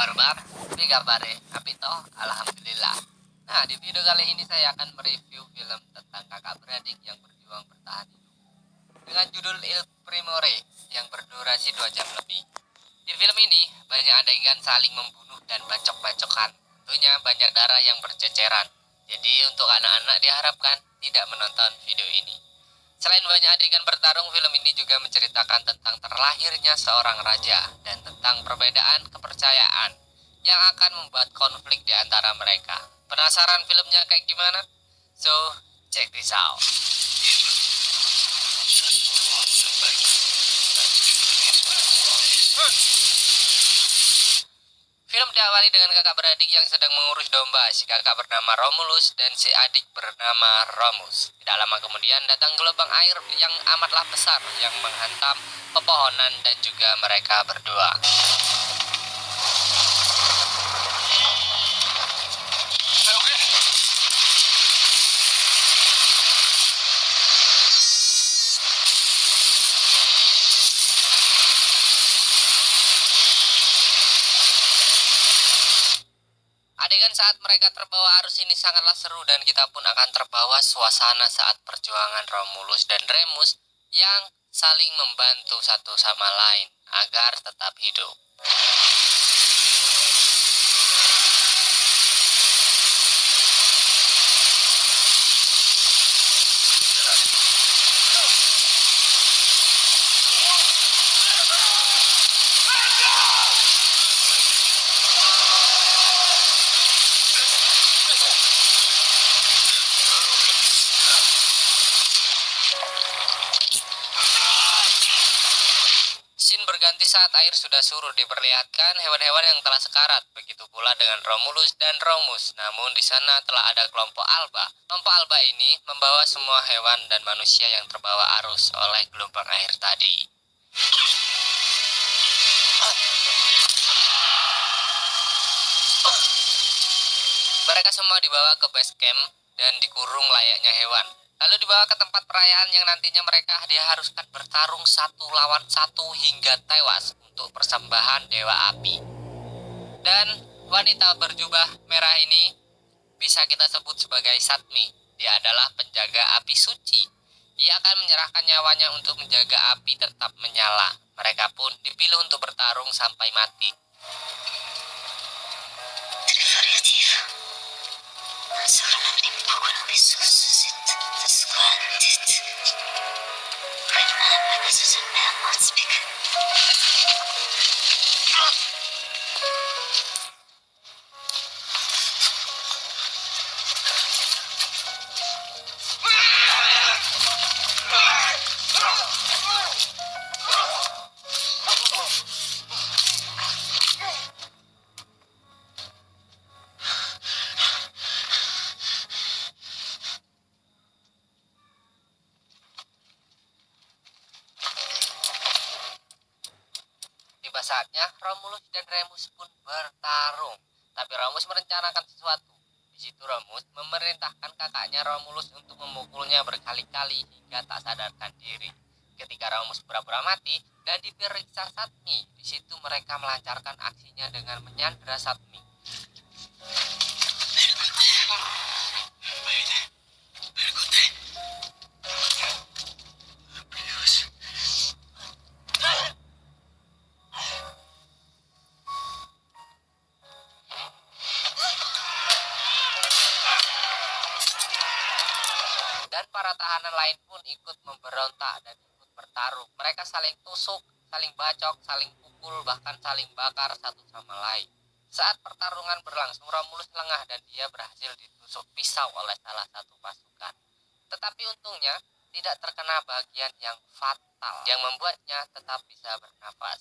kabar bab? Ini kabare, api toh, alhamdulillah. Nah, di video kali ini saya akan mereview film tentang kakak beradik yang berjuang bertahan hidup dengan judul Il Primore yang berdurasi 2 jam lebih. Di film ini banyak adegan saling membunuh dan bacok-bacokan. Tentunya banyak darah yang berceceran. Jadi untuk anak-anak diharapkan tidak menonton video ini. Selain banyak adegan bertarung, film ini juga menceritakan tentang terlahirnya seorang raja dan tentang perbedaan kepercayaan yang akan membuat konflik di antara mereka. Penasaran filmnya kayak gimana? So, check this out. Film diawali dengan kakak beradik yang sedang mengurus domba. Si kakak bernama Romulus dan si adik bernama Remus. Tidak lama kemudian datang gelombang air yang amatlah besar yang menghantam pepohonan dan juga mereka berdua. Adegan saat mereka terbawa arus ini sangatlah seru dan kita pun akan terbawa suasana saat perjuangan Romulus dan Remus yang saling membantu satu sama lain agar tetap hidup. Scene berganti saat air sudah surut, diperlihatkan hewan-hewan yang telah sekarat. Begitu pula dengan Romulus dan Remus. Namun di sana telah ada kelompok Alba. Kelompok Alba ini membawa semua hewan dan manusia yang terbawa arus oleh gelombang air tadi. Mereka semua dibawa ke base camp dan dikurung layaknya hewan. Lalu dibawa ke tempat perayaan yang nantinya mereka diharuskan bertarung 1 lawan 1 hingga tewas untuk persembahan Dewa Api. Dan wanita berjubah merah ini bisa kita sebut sebagai Satmi. Dia adalah penjaga api suci. Ia akan menyerahkan nyawanya untuk menjaga api tetap menyala. Mereka pun dipilih untuk bertarung sampai mati. Tiba saatnya Romulus dan Remus pun bertarung. Tapi Remus merencanakan sesuatu. Di situ Remus memerintahkan kakaknya Romulus untuk memukulnya berkali-kali hingga tak sadarkan diri. Ketika Remus pura-pura mati dan diperiksa Satmi, di situ mereka melancarkan aksinya dengan menyandra Satmi. Dan para tahanan lain pun ikut memberontak dan ikut bertarung. Mereka saling tusuk, saling bacok, saling pukul, bahkan saling bakar satu sama lain. Saat pertarungan berlangsung, Romulus lengah dan dia berhasil ditusuk pisau oleh salah satu pasukan. Tetapi untungnya tidak terkena bagian yang fatal yang membuatnya tetap bisa bernafas.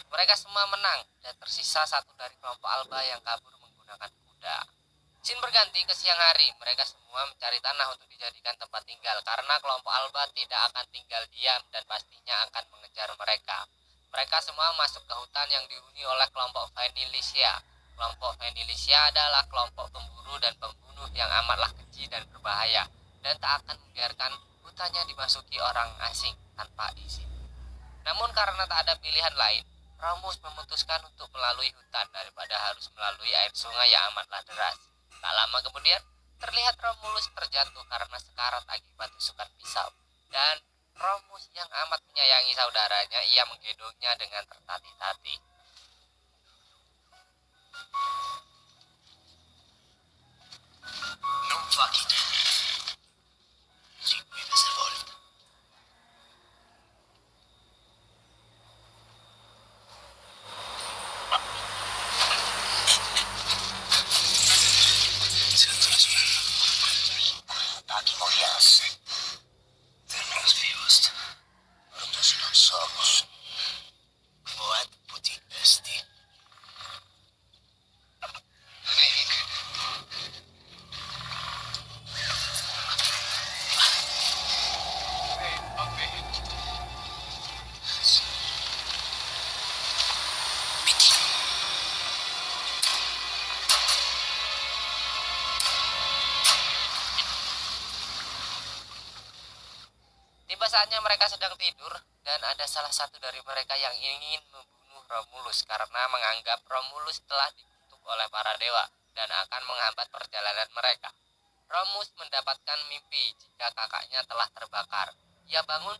Mereka semua menang dan tersisa satu dari kelompok Alba yang kabur menggunakan kuda. Scene berganti ke siang hari. Mereka semua mencari tanah untuk dijadikan tempat tinggal karena kelompok Alba tidak akan tinggal diam dan pastinya akan mengejar mereka. Mereka semua masuk ke hutan yang dihuni oleh kelompok Vanilicia. Kelompok Vanilicia adalah kelompok pemburu dan pembunuh yang amatlah keji dan berbahaya, dan tak akan membiarkan hutannya dimasuki orang asing tanpa izin. Namun karena tak ada pilihan lain, Romulus memutuskan untuk melalui hutan daripada harus melalui air sungai yang amatlah deras. Tak lama kemudian, terlihat Romulus terjatuh karena sekarat akibat tusukan pisau. Dan Romulus yang amat menyayangi saudaranya, ia menggendongnya dengan tertatih-tatih. Non fucking. Seguimi questa volta. Sento la sorella. Taki Morias. Vernos vivos. Nosotros no somos. Fuad Putin Esti. Rick. Tiba saatnya mereka sedang tidur, dan ada salah satu dari mereka yang ingin membunuh Romulus karena menganggap Romulus telah dikutuk oleh para dewa dan akan menghambat perjalanan mereka. Romulus mendapatkan mimpi jika kakaknya telah terbakar. Ia bangun,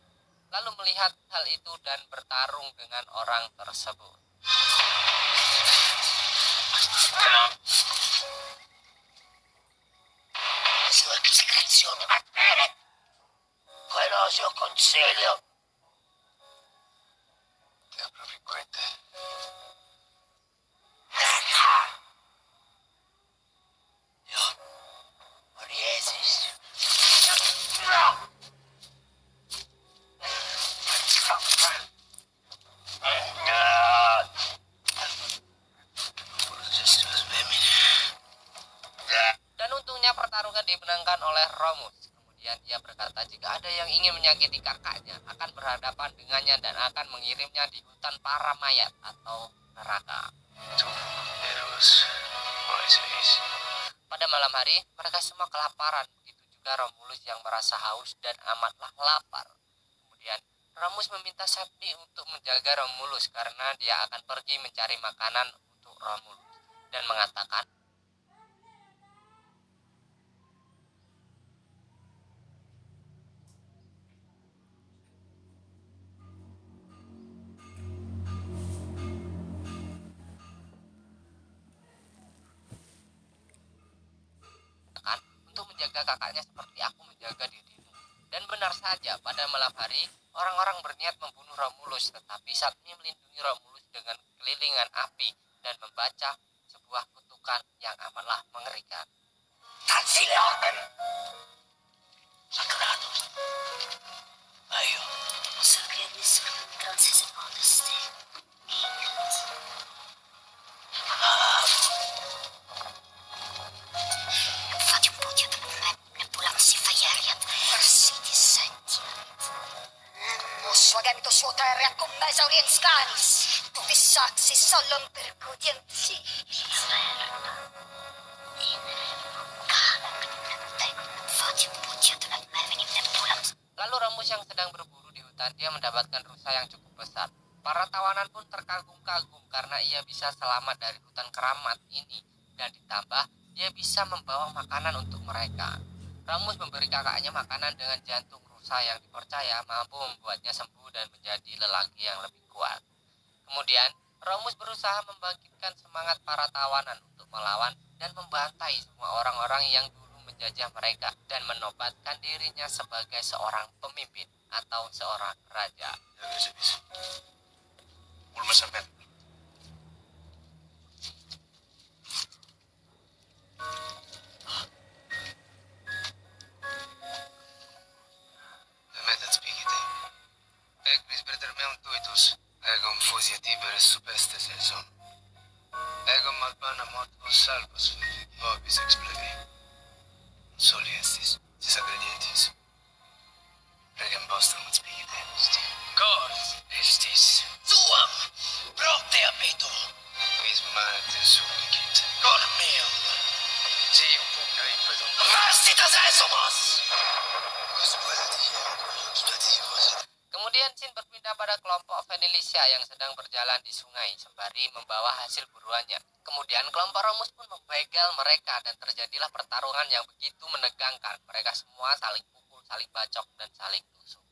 lalu melihat hal itu dan bertarung dengan orang tersebut. Sua discrezione va bene. Quello è un consiglio. Te proprio queste. Io. Oriesis. Dan untungnya pertarungan dimenangkan oleh Romulus. Kemudian ia berkata jika ada yang ingin menyakiti kakaknya akan berhadapan dengannya dan akan mengirimnya di hutan para mayat atau neraka. Pada malam hari, mereka semua kelaparan. Begitu juga Romulus yang merasa haus dan amatlah lapar. Kemudian Romulus meminta Septi untuk menjaga Romulus karena dia akan pergi mencari makanan untuk Romulus dan mengatakan, untuk menjaga kakaknya seperti aku menjaga dirimu. Dan benar saja, pada malam hari, orang-orang berniat membunuh Romulus, tetapi Satmi melindungi Romulus dengan kelilingan api dan membaca sebuah kutukan yang amatlah mengerikan. Tazileonen! Sagrado. Ayo. Sacrednis Francis Modesty. Inget. Infatti un po' dietro di me ne pulang si fajariat. Versiti sentient. Muswagamito suoterra con mesa orientalis. Tutti saxi sollon percudienzi. Lalu Romulus yang sedang berburu di hutan, dia mendapatkan rusa yang cukup besar. Para tawanan pun terkagum-kagum karena ia bisa selamat dari hutan keramat ini. Dan ditambah, dia bisa membawa makanan untuk mereka. Romulus memberi kakaknya makanan dengan jantung rusa yang dipercaya mampu membuatnya sembuh dan menjadi lelaki yang lebih kuat. Kemudian, Romulus berusaha membangkitkan semangat para tawanan untuk melawan dan membantai semua orang-orang yang menjajah mereka dan menobatkan dirinya sebagai seorang pemimpin atau seorang raja. Soliestis, disagredientis. Regem postrum et spigite. Cor estis. Tuam Kemudian scene berpindah pada kelompok Venelicia yang sedang berjalan di sungai sembari membawa hasil buruannya. Kemudian kelompok Romus pun membegal mereka dan terjadilah pertarungan yang begitu menegangkan. Mereka semua saling pukul, saling bacok, dan saling tusuk.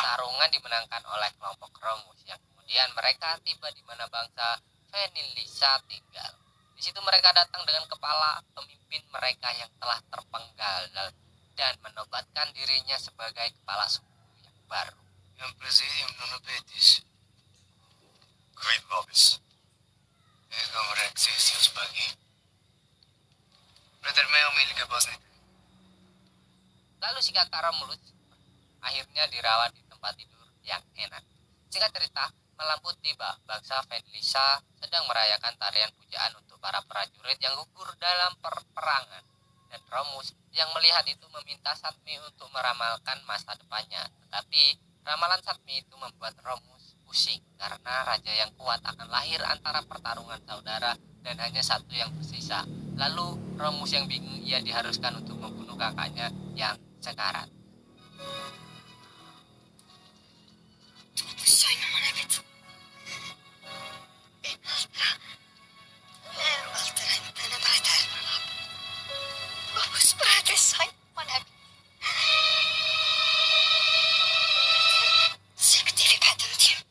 Pertarungan dimenangkan oleh kelompok Romus yang kemudian mereka tiba di mana bangsa Venelisa tinggal. Di situ mereka datang dengan kepala pemimpin mereka yang telah terpenggal dan menobatkan dirinya sebagai kepala suku yang baru. Yang presidium non apetis. Quid vobis? Egum rexisius pagi. Brother meo milika bosne. Lalu si kakak Romulus akhirnya dirawat di tempat tidur yang enak. Singkat cerita, malam pun tiba. Bangsa Venelisa sedang merayakan tarian pujaan untuk para prajurit yang gugur dalam peperangan. Dan Romus yang melihat itu meminta Satmi untuk meramalkan masa depannya. Tetapi ramalan Satmi itu membuat Romus pusing karena raja yang kuat akan lahir antara pertarungan saudara dan hanya satu yang tersisa. Lalu Romus yang bingung, ia diharuskan untuk membunuh kakaknya yang sekarat. Soy no manapit. Altra. Lero altra in tenebra eterna. Opus prate soy manapit. Sectivi patentim.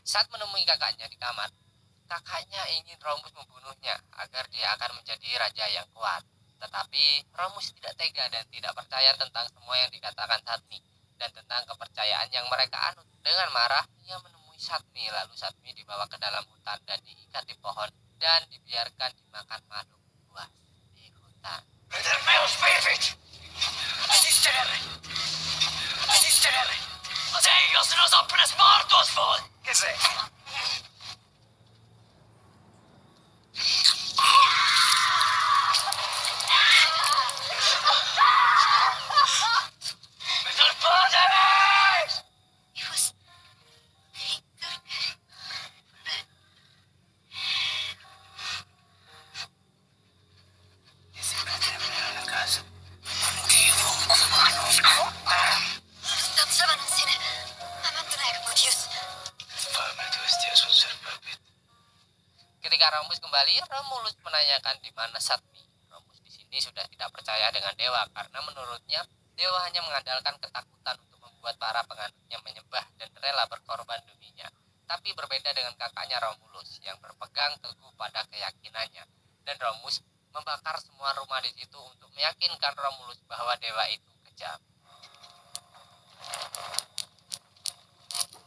Saat menemui kakaknya di kamar, kakaknya ingin Romus membunuhnya agar dia akan menjadi raja yang kuat. Tetapi Romus tidak tega dan tidak percaya tentang semua yang dikatakan Satmi dan tentang kepercayaan yang mereka anut. Dengan marah, ia menemui Satmi, lalu Satmi dibawa ke dalam hutan dan diikat di pohon dan dibiarkan dimakan makhluk buas di hutan. Brother meo spirit! Assistere! Assistere! Adeus nos opnes mortos vol! Che sei? Metal Poderes! It was Ese brother meo alla casa. Divo cumanos coman! Dat sa man sine. Amantunay ka Mutius. Fame tu estias un ser papit. Ketika Romus kembali, Romulus menanyakan di mana Satmi. Romus di sini sudah tidak percaya dengan dewa karena menurutnya dewa hanya mengandalkan ketakutan untuk membuat para penganutnya menyembah dan rela berkorban deminya. Tapi berbeda dengan kakaknya Romulus yang berpegang teguh pada keyakinannya. Dan Romus membakar semua rumah di situ untuk meyakinkan Romulus bahwa dewa itu kejam.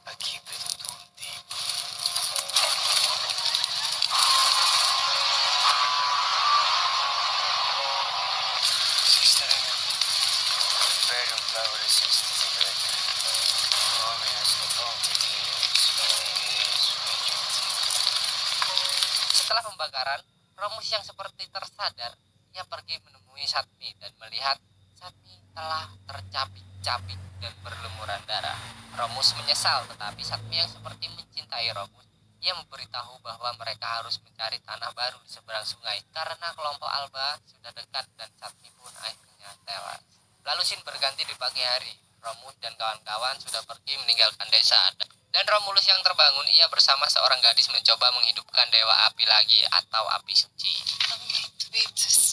Aquí pedutunti. Sistere meo. Imperium favoris est vector. Homines loponti dies. Setelah pembakaran, Romus yang seperti tersadar, ia pergi menemui Satmi dan melihat Satmi telah tercapik-capik dan berlumuran darah. Romus menyesal, tetapi Satmi yang seperti mencintai Romus, ia memberitahu bahwa mereka harus mencari tanah baru di seberang sungai karena kelompok Alba sudah dekat dan Satmi pun akhirnya tewas. Lalu scene berganti di pagi hari. Romus dan kawan-kawan sudah pergi meninggalkan desa. Dan Romulus yang terbangun, ia bersama seorang gadis mencoba menghidupkan dewa api lagi atau api suci. Vitus.